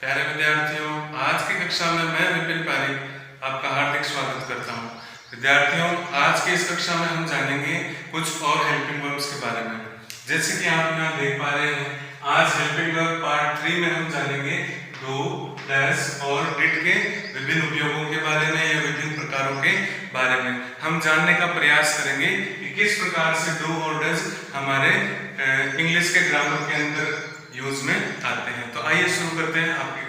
प्यारे विद्यार्थियों, आज की कक्षा में मैं विपिन पारिक आपका हार्दिक स्वागत करता हूं। विद्यार्थियों, आज की इस कक्षा में हम जानेंगे कुछ और हेल्पिंग वर्ब्स के बारे में। जैसे कि आप यहाँ देख पा रहे हैं, आज हेल्पिंग वर्ब पार्ट 3 में हम जानेंगे डू, डज और डिड के विभिन्न उपयोगों के बारे में या विभिन्न प्रकारों के बारे में हम जानने का प्रयास करेंगे कि किस प्रकार से डू और डज हमारे इंग्लिश के ग्रामर के अंदर यूज में आते हैं। तो आइए शुरू करते हैं आपकी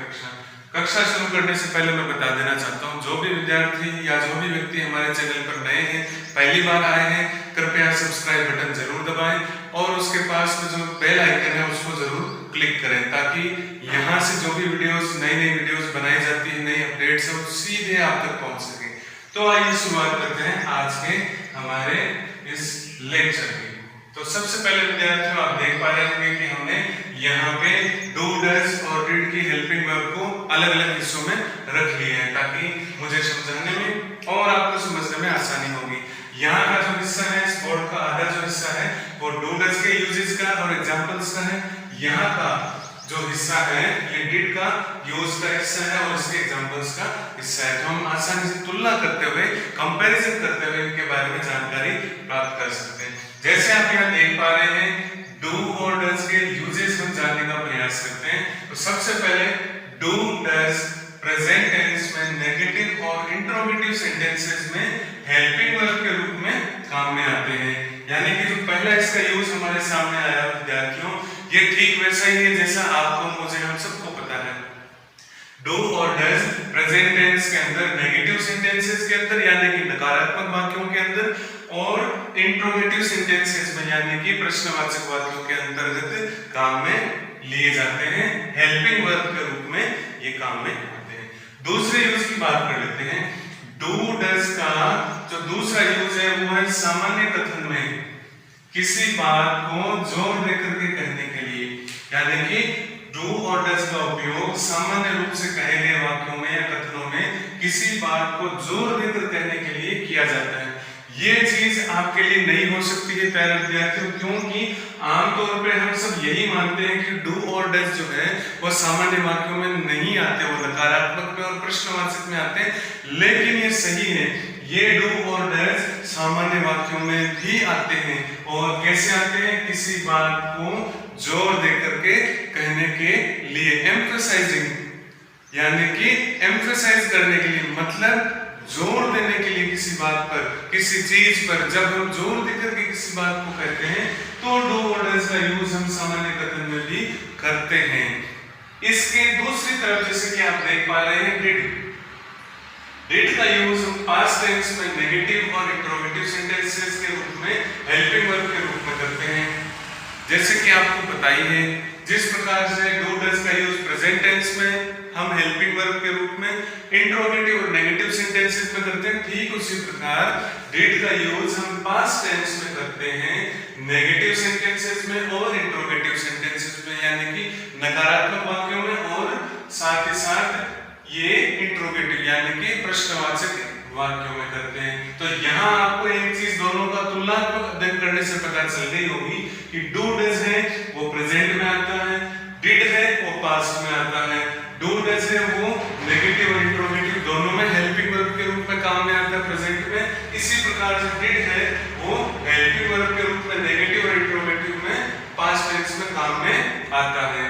कक्षा शुरू करने से पहले मैं बता देना चाहता हूं, जो भी विद्यार्थी या जो भी व्यक्ति हमारे चैनल पर नए हैं, पहली बार आए हैं, कृपया सब्सक्राइब बटन जरूर दबाएं और उसके पास में जो बेल आइकन है उसको जरूर क्लिक करें, ताकि यहां से जो भी वीडियोस नई वीडियोस बनाई जाती है, नई अपडेट्स है, वो सीधे आप तक पहुंच सके। तो आइए शुरुआत करते हैं आज के हमारे इस लेक्चर की। तो सबसे पहले विद्यार्थियों, आप देख पा रहे होंगे कि हमने यहाँ पे डू, डज और डिड की हेल्पिंग वर्ब को अलग अलग हिस्सों में रख लिए हैं, ताकि मुझे समझाने में और आपको समझने में आसानी होगी। यहाँ का जो हिस्सा है, इस बोर्ड का आधा जो हिस्सा है वो डू, डज के यूजेस का और एग्जांपल्स का है। यहाँ का जो हिस्सा है ये डिड का यूज का हिस्सा है और इसके एग्जांपल्स का हिस्सा है। तो हम आसानी से तुलना करते हुए, कंपैरिजन करते हुए इनके बारे में जानकारी प्राप्त कर सकते हैं। जैसे आप यहाँ देख पा रहे हैं, डू और डज के यूजेस हम जानने का प्रयास करते हैं। तो सबसे पहले डू, डज प्रेजेंट टेंस में, नेगेटिव और इंट्रोगेटिव सेंटेंसेस में हेल्पिंग वर्ब के रूप में काम में आते हैं। यानी कि जो पहला इसका यूज हमारे सामने आया विद्यार्थियों, ये ठीक वैसा ही है जैसा आपको, मुझे, हम सबको पता है। डू और डज प्रेजेंट टेंस के अंदर, नेगेटिव सेंटेंसेस के अंदर यानी कि नकारात्मक वाक्यों के अंदर, और इंट्रोगेटिव सेंटेंसेस में यानी कि प्रश्नवाचक वाक्यों के अंतर्गत काम में लिए जाते हैं। हेल्पिंग वर्ब के रूप में ये काम में आते हैं। दूसरे यूज की बात कर लेते हैं। डू, डज का जो दूसरा यूज है वो है सामान्य कथन में किसी बात को जोर देकर के कहने के लिए। यानी कि डू और डज का उपयोग सामान्य रूप से कहे गए वाक्यों में या कथनों में किसी बात को जोर देकर कहने के लिए किया जाता है। ये चीज आपके लिए नहीं हो सकती है प्यारे विद्यार्थियों, क्योंकि आमतौर पे हम सब यही मानते हैं कि डू और डज जो है वो सामान्य वाक्यों में नहीं आते, वो नकारात्मक में और प्रश्नवाचक में आते हैं। लेकिन ये सही है, ये डू और डज सामान्य वाक्यों में भी आते हैं। और कैसे आते हैं? किसी बात को जोर देकर के कहने के लिए, एम्फसाइजिंग, यानी कि एम्फसाइज करने के लिए, मतलब जोर देने के लिए किसी बात पर, किसी चीज पर जब हम जोर देकर के किसी बात को कहते हैं तो डू और डज का यूज हम सामान्य कथन में भी करते हैं। इसके दूसरी तरफ जैसे कि आप देख पा रहे हैं, डिड का यूज हम पास्ट टेंस में नेगेटिव और इंट्रोगेटिव सेंटेंसेस के रूप में, हेल्पिंग वर्ब के रूप में करते हैं। जैसे कि आपको पता ही है, जिस प्रकार से डू डज का यूज प्रेजेंट टेंस में हम हेल्पिंग वर्ब के रूप में इंट्रोगेटिव और नेगेटिव सेंटेंसेस में करते हैं, ठीक उसी प्रकार डिड का यूज हम पास्ट टेंस में करते हैं नेगेटिव सेंटेंसेस में और इंट्रोगेटिव सेंटेंसेस में, यानी कि नकारात्मक वाक्यों में और साथ ही साथ ये इंट्रोगेटिव यानी कि प्रश्नवाचक वाक्यों में करते हैं। तो यहाँ आपको एक चीज दोनों का तुलनात्मक अध्ययन करने से पता चल गई होगी कि डू डज है वो प्रेजेंट में आता है, डिड है वो पास्ट में आता है। डू डज है वो नेगेटिव और इंट्रोगेटिव दोनों में हेल्पिंग वर्ब के रूप में काम में आता है प्रेजेंट में। इसी प्रकार से डिड है वो हेल्पिंग वर्ब के रूप में नेगेटिव और इंट्रोगेटिव में पास्ट टेंस में काम में आता है।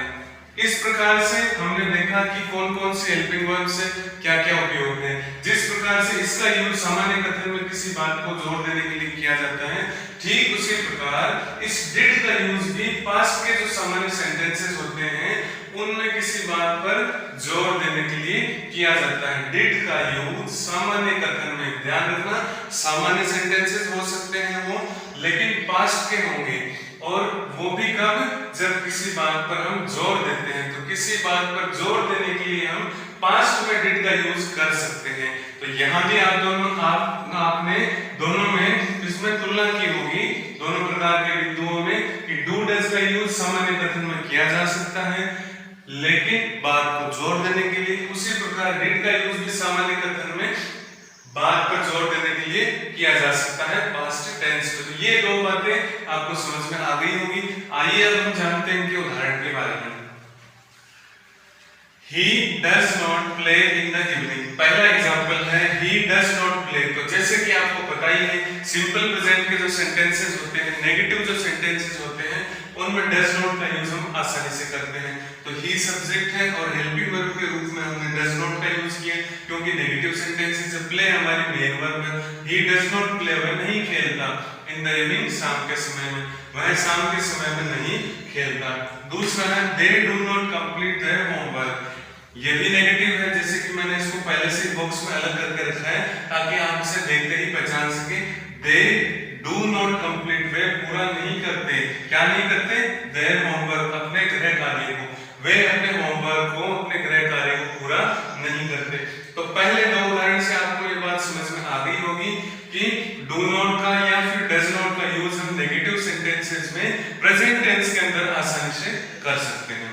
इस प्रकार से हमने देखा कि कौन कौन से हेल्पिंग वर्ब से क्या क्या उपयोग है। जिस प्रकार से इसका यूज सामान्य कथन में किसी बात को जोर देने के लिए किया जाता है, ठीक उसी प्रकार इस डिड का यूज भी पास्ट के जो सामान्य सेंटेंसेस होते हैं उनमें किसी बात पर जोर देने के लिए किया जाता है। डिड का यूज सामान्य कथन में, ध्यान रखना, सामान्य सेंटेंसेस हो सकते हैं वो, लेकिन पास्ट के होंगे, और वो भी कब? जब किसी बात पर हम जोर देते हैं। तो किसी बात पर जोर देने के लिए हम पास्ट में डिड का यूज कर सकते हैं। तो यहाँ भी आपने दोनों में इसमें तुलना की होगी, दोनों प्रकार के बिंदुओं में, कि डू डज का यूज सामान्य कथन में किया जा सकता है लेकिन बात को जोर देने के लिए, उसी प्रकार डिड का यूज भी सामान्य कथन में बात पर जोर देने के लिए किया जा सकता है पास्ट टेंस में। तो ये दो बातें आपको समझ में आ गई होगी। आइए अब हम जानते हैं इनके उदाहरण के बारे में। He does not play in the evening। पहला एग्जांपल है he does not play। तो जैसे कि आपको पता ही है सिंपल प्रेजेंट के जो सेंटेंसेस होते हैं, नेगेटिव जो सेंटेंसेस होते हैं, उनमें does not का यूज हम आसानी से करते हैं। तो he सब्जेक्ट है और हेल्पिंग वर्ब के रूप में हमने does not का यूज किया, क्योंकि नेगेटिव सेंटेंसेस से play हमारी मेन वर्ब है। he does not play, वह नहीं खेलता, in the evening शाम के समय में, वह शाम के समय में नहीं खेलता। दूसरा है they do not complete their homework। ये भी नेगेटिव है, जैसे कि मैंने इसको पहले से बॉक्स में अलग करके रखा है ताकि आप इसे देखते ही पहचान सके। दे डू नॉट कंप्लीट, वे पूरा नहीं करते। क्या नहीं करते? देयर होमवर्क, अपने गृह कार्य को। वे अपने होमवर्क को, अपने गृह कार्य को पूरा नहीं करते। तो पहले दो उदाहरण से आपको ये बात समझ में आ गई होगी कि डू नॉट का या फिर डज नॉट का यूज हम नेगेटिव सेंटेंसेस में प्रेजेंट टेंस के अंदर आसानी से कर सकते हैं।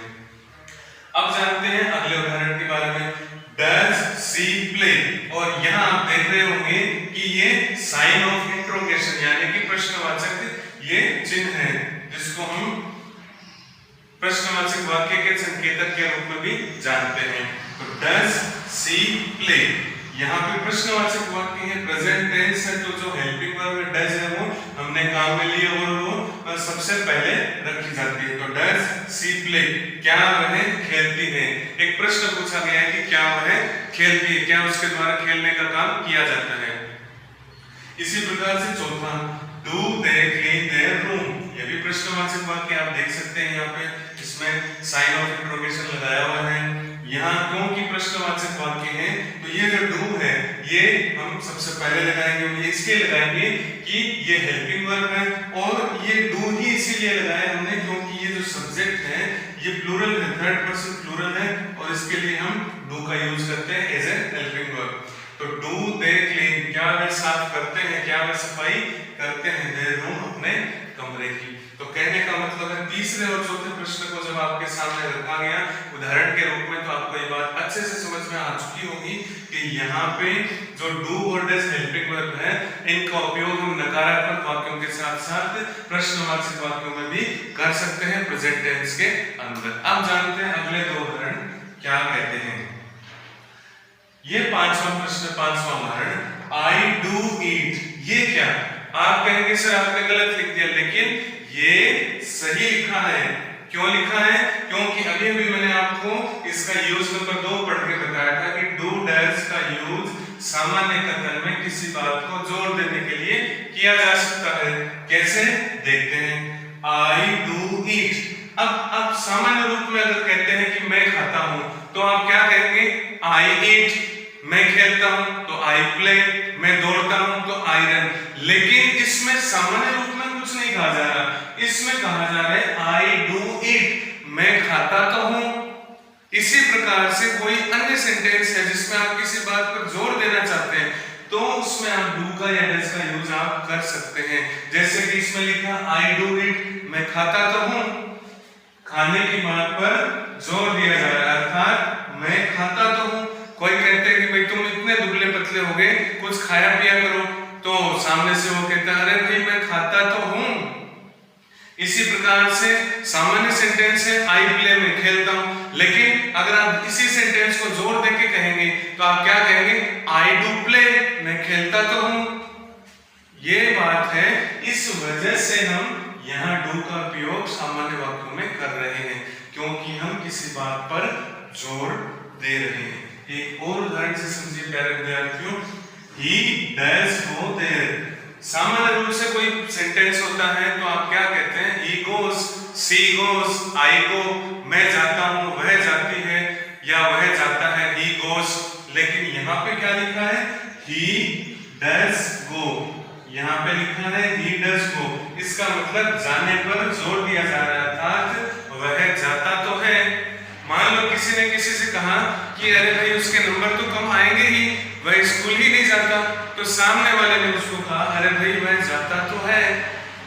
अब जानते हैं अगले उदाहरण के बारे में। Does she play? और यहाँ आप देख रहे होंगे कि ये साइन ऑफ इंट्रोगेशन यानी कि प्रश्नवाचक ये चिन्ह है, जिसको हम प्रश्नवाचक वाक्य के संकेतक के रूप में भी जानते हैं। तो does she play, यहाँ पे प्रश्नवाचक वाक्य है, प्रेजेंट टेंस है, तो जो हेल्पिंग वर्ब डज है वो हमने काम में लिया और वो सबसे पहले रखी जाती है। तो डज सी प्ले, क्या वह खेलती है। एक प्रश्न पूछा गया है कि क्या वह खेलती है, क्या उसके द्वारा खेलने का काम किया जाता है। इसी प्रकार से चौथा, do they clean there room, ये भी प्रश्नवाचक वाक्य आप देख सकते हैं। यहाँ पे इसमें साइन ऑफ इंट्रोगेशन लगाया हुआ है। यहाँ क्योंकि प्रश्नवाचक वाक्य है तो ये जो डू है ये हम सबसे पहले लगाएंगे, ये इसलिए लगाएंगे कि ये हेल्पिंग वर्ब है, और ये डू ही इसीलिए लगाया हमने क्योंकि ये जो सब्जेक्ट है ये प्लूरल है, थर्ड पर्सन प्लूरल है, और इसके लिए हम डू का यूज करते हैं एज ए हेल्पिंग वर्ब। तो डू दे क्लीन, क्या वे साफ करते हैं, क्या वे सफाई करते हैं देयर रूम, अपने कमरे की। तो कहने का मतलब है तीसरे और चौथे प्रश्न को जब आपके सामने रखा गया उदाहरण के रूप में, तो आपको ये बात अच्छे से समझ में आ चुकी होगी कि यहाँ पे जो डू और डज हेल्पिंग वर्ब है, इनका उपयोग हम नकारात्मक वाक्यों के साथ साथ प्रश्नवाचक वाक्यों में भी कर सकते हैं प्रेजेंट टेंस के अंदर। अब जानते हैं अगले दो उदाहरण क्या कहते हैं। ये पांचवा प्रश्न, पांचवा उदाहरण, आई डू ईट, ये क्या? आप कहेंगे सर आपने गलत लिख दिया, लेकिन ये सही लिखा है। क्यों लिखा है? क्योंकि अभी अभी मैंने आपको इसका यूज नंबर 2 पढ़ के बताया था कि डू डज का यूज सामान्य कथन में किसी बात को जोर देने के लिए किया जा सकता है। कैसे? देखते हैं। आई डू ईट, अब सामान्य रूप में अगर कहते हैं कि मैं खाता हूं तो आप क्या कहेंगे? आई ईट। मैं खेलता हूं तो आई प्ले, मैं दौड़ता हूं तो आई रन। लेकिन इसमें सामान्य रूप में कुछ नहीं कहा जा रहा, इसमें कहा जा रहा है आई डू ईट, मैं खाता तो हूं। इसी प्रकार से कोई अन्य सेंटेंस है जिसमें आप किसी बात पर जोर देना चाहते हैं तो उसमें आप डू का या डज का यूज आप कर सकते हैं। जैसे कि इसमें लिखा आई डू ईट, मैं खाता तो हूं, खाने की बात पर जोर दिया जा रहा है, अर्थात मैं खाता तो हूं। कोई कहते हैं कि भाई तुम इतने दुबले पतले हो गए, कुछ खाया पिया करो, तो सामने से वो कहता है अरे भाई मैं खाता तो हूं। इसी प्रकार से सामान्य सेंटेंस है आई प्ले, मैं खेलता हूं, लेकिन अगर आप इसी सेंटेंस को जोर देके कहेंगे तो आप क्या कहेंगे? आई डू प्ले, मैं खेलता तो हूं। ये बात है, इस वजह से हम यहाँ डू का उपयोग सामान्य वाक्यों में कर रहे हैं, क्योंकि हम किसी बात पर जोर दे रहे हैं। एक और उदाहरण से समझिए प्यारे विद्यार्थियों, he does go there। सामान्य रूप से कोई सेंटेंस होता है तो आप क्या कहते हैं? he goes, she goes, I go, मैं जाता हूं, वह जाती है, या वह जाता है, he goes। लेकिन यहाँ पे क्या लिखा है? he does go, यहाँ पे लिखा है he does go। इसका मतलब जाने पर जोर दिया जा रहा है, अर्थात वह जाता तो है। मान लो किसी ने किसी से कहा कि अरे भाई उसके नंबर तो कम आएंगे ही, वह स्कूल ही नहीं जाता, तो सामने वाले ने उसको कहा अरे भाई वह जाता तो है,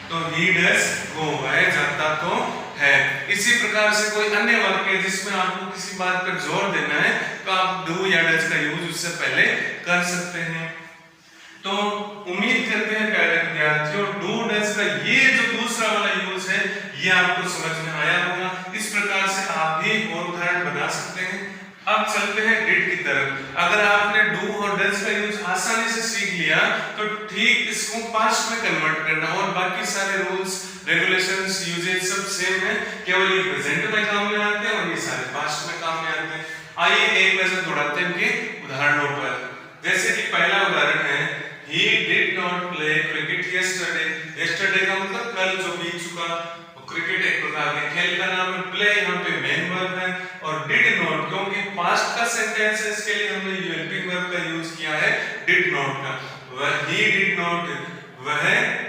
तो he does go, वह जाता तो है। इसी प्रकार से कोई अन्य वाक्य जिसमें आपको किसी बात पर जोर देना है तो आप डू या डज का यूज उससे पहले कर सकते हैं। तो उम्मीद करते हैं प्यारे विद्यार्थियों डू डज का ये जो दूसरा वाला यूज है ये आपको समझ में आया होगा। इस प्रकार से आप भी और उदाहरण बना सकते हैं। अब चलते हैं डिड की तरफ। अगर आपने डू और डज का यूज आसानी से सीख लिया तो ठीक इसको पास्ट में कन्वर्ट करना, और बाकी सारे रूल्स रेगुलेशंस यूजेज सब सेम है, केवल ये प्रेजेंट में काम में आते हैं और ये सारे पास्ट में काम में आते हैं। आइए एक नजर दौड़ाते हैं इनके उदाहरणों पर। जैसे कि पहला उदाहरण है he did not play cricket yesterday। yesterday का मतलब कल जो बीत चुका। क्रिकेट एक प्रकार के खेल का नाम है, प्ले यहाँ पे मेन वर्ब है, और डिड नॉट क्योंकि पास्ट का सेंटेंस है इसके लिए हमने हेल्पिंग वर्ब का यूज किया है डिड नॉट का। वह ही डिड नॉट, वह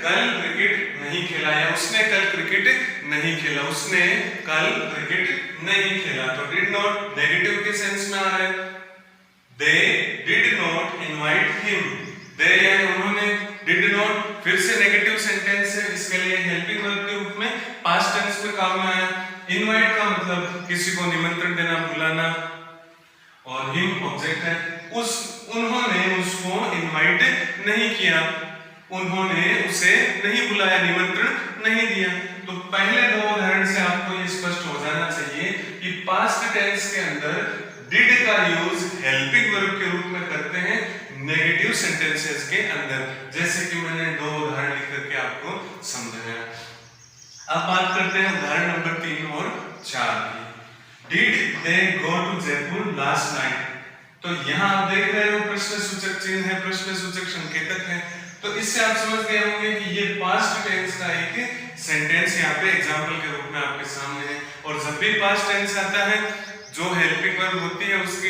कल क्रिकेट नहीं खेला, या उसने कल क्रिकेट नहीं खेला, उसने कल क्रिकेट नहीं खेला। तो डिड नॉट नेगेटिव के सेंस में आ रहा है। They did not invite him, they यानी उन्होंने, डिड नॉट फिर से नेगेटिव सेंटेंस है, इसके लिए हेल्पिंग वर्ब के रूप में पास्ट टेंस में काम में आया। इनवाइट का मतलब किसी को निमंत्रण देना, बुलाना, और हिम ऑब्जेक्ट है। उन्होंने उसको इनवाइट नहीं किया, उन्होंने उसे नहीं बुलाया, निमंत्रण नहीं दिया। तो पहले दो उदाहरण से आपको ये स्पष्ट हो जाना चाहिए कि पास्ट टेंस के अंदर डिड का यूज हेल्पिंग वर्ब के रूप में करते हैं नेगेटिव सेंटेंसेस के अंदर, जैसे कि मैंने दो उदाहरण लिख करके आपको समझाया। अब बात करते हैं उदाहरण नंबर 3 और 4 की। Did they go to Jaipur last night. तो यहाँ आप देख रहे हो प्रश्नसूचक चिन्ह है, प्रश्नसूचक संकेतक है, तो इससे आप समझ गए होंगे कि ये पास्ट टेंस का एक सेंटेंस यहाँ पे एग्जांपल के रूप में आपके सामने है। और जब भी पास्ट टेंस आता है जो हेल्पिंग वर्ब होती है उसकी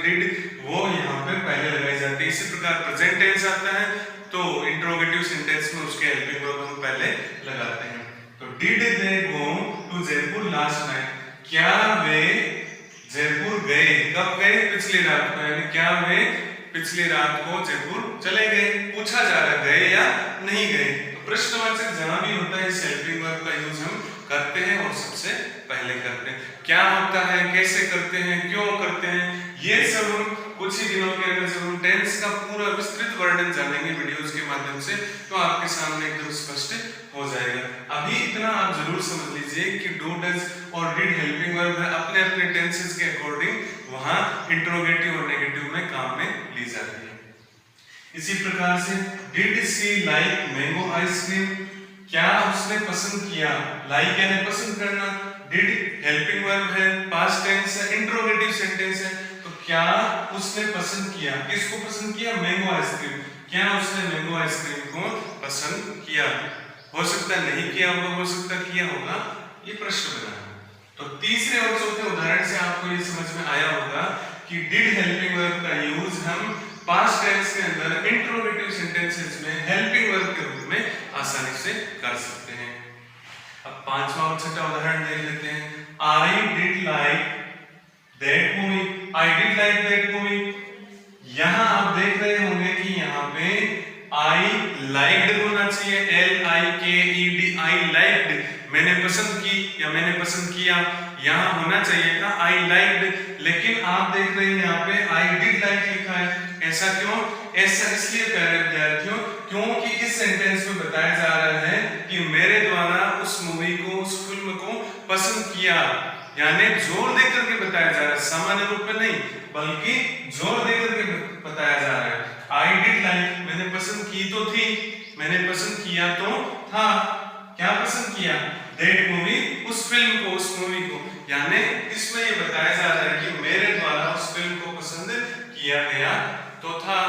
डिड वो यहाँ पे पहले लगाई जाती है। इसी प्रकार प्रेजेंट टेंस आता है तो इंट्रोगेटिव सेंटेंस में उसके हेल्पिंग वर्ब हम पहले लगाते हैं। तो did they go to Jaipur last night, क्या वे जयपुर गए, कब गए, पिछली रात को, यानी क्या वे पिछली रात को जयपुर चले गए। पूछा जा रहा है गए या नहीं गए, तो प्रश्नवाचक जहां भी होता है इस हेल्पिंग वर्ब का यूज हम करते हैं और सबसे पहले करते हैं। क्या होता है, कैसे करते हैं, क्यों करते हैं, ये सब हम कुछ ही दिनों के अंदर जब हम टेंस का पूरा विस्तृत वर्णन जानेंगे वीडियोस के माध्यम से तो आपके सामने एकदम स्पष्ट हो जाएगा। अभी इतना आप जरूर समझ लीजिए कि डू डज और डिड हेल्पिंग वर्ब है, अपने अपने टेंसेस के अकॉर्डिंग वहां इंट्रोगेटिव और नेगेटिव में काम में ली जाती है। इसी प्रकार से did she like mango ice cream, क्या उसने पसंद किया, लाइक यानी पसंद करना, डिड हेल्पिंग वर्ब है, पास्ट टेंस है, इंट्रोगेटिव सेंटेंस है, तो क्या उसने पसंद किया, किसको पसंद किया, मैंगो आइसक्रीम, क्या उसने मैंगो आइसक्रीम को पसंद किया। हो सकता नहीं किया होगा, हो सकता किया होगा, ये प्रश्न बना है। तो तीसरे और चौथे उदाहरण से आपको ये समझ में आया होगा कि डिड हेल्पिंग वर्ब का यूज हम पास्ट टेंस के अंदर इंट्रोगेटिव सेंटेंसेस में हेल्पिंग वर्ब के रूप में आसानी से कर सकते हैं। अब पांचवा और छठा उदाहरण देख लेते हैं। I did like that movie, I did like that movie, यहां आप देख रहे होंगे कि यहां पे आई लाइक्ड होना चाहिए, LIKED, आई लाइक्ड, मैंने पसंद की या मैंने पसंद किया, यहां होना चाहिए था आई लाइक्ड, लेकिन आप देख रहे हैं यहाँ पे आई डिड लाइक लिखा है। ऐसा क्यों? ऐसा इसलिए प्यारे विद्यार्थियों क्योंकि इस सेंटेंस में बताया जा रहा है कि मेरे द्वारा उस मूवी को, उस फिल्म को पसंद किया, यानी जोर देकर के बताया जा रहा है, सामान्य रूप में नहीं बल्कि जोर देकर के बताया जा रहा है। आई डिड लाइक, मैंने पसंद की तो थी, मैंने पसंद किया तो था, क्या पसंद किया, दैट मूवी, उस फिल्म को, उस मूवी को, यानी इसमें ये बताया जा रहा है कि मेरे द्वारा उस फिल्म को पसंद किया गया तो था।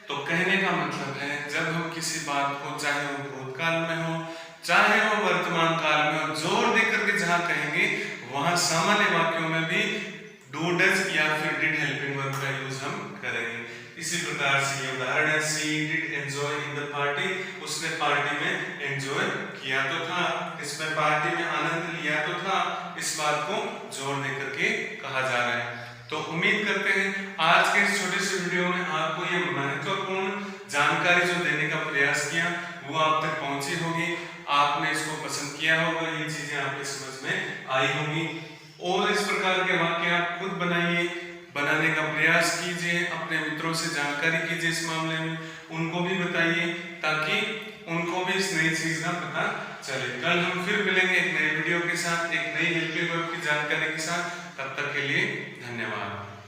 तो कहने का मतलब है जब हम किसी बात को, चाहे वो भूतकाल में हो चाहे वो वर्तमान काल में हो, जोर देकर के जहां कहेंगे वहां सामान्य वाक्यों में भी डू डज या फिर डिड हेल्पिंग वर्ब का यूज हम करेंगे। इसी प्रकार से ये उदाहरण है, she did enjoy in the party, उसने पार्टी में एंजॉय किया तो था, इसमें पार्टी में आनंद लिया तो था, इस बात को जोर देकर के कहा जा रहा है। तो उम्मीद करते हैं आज के इस छोटे से वीडियो में आपको ये महत्वपूर्ण जानकारी जो देने का प्रयास किया वो आप तक पहुंची होगी, आपने इसको पसंद किया होगा, ये चीजें आपकी समझ में आई होंगी। और इस प्रकार के वाक्य आप खुद बनाइए, बनाने का प्रयास कीजिए, अपने मित्रों से जानकारी कीजिए इस मामले में, उनको भी बताइए ताकि उनको भी इस नई चीज का पता चले। कल हम फिर मिलेंगे एक नए वीडियो के साथ, एक नई हेल्पिंग वर्ब की जानकारी के साथ। तब तक के लिए धन्यवाद।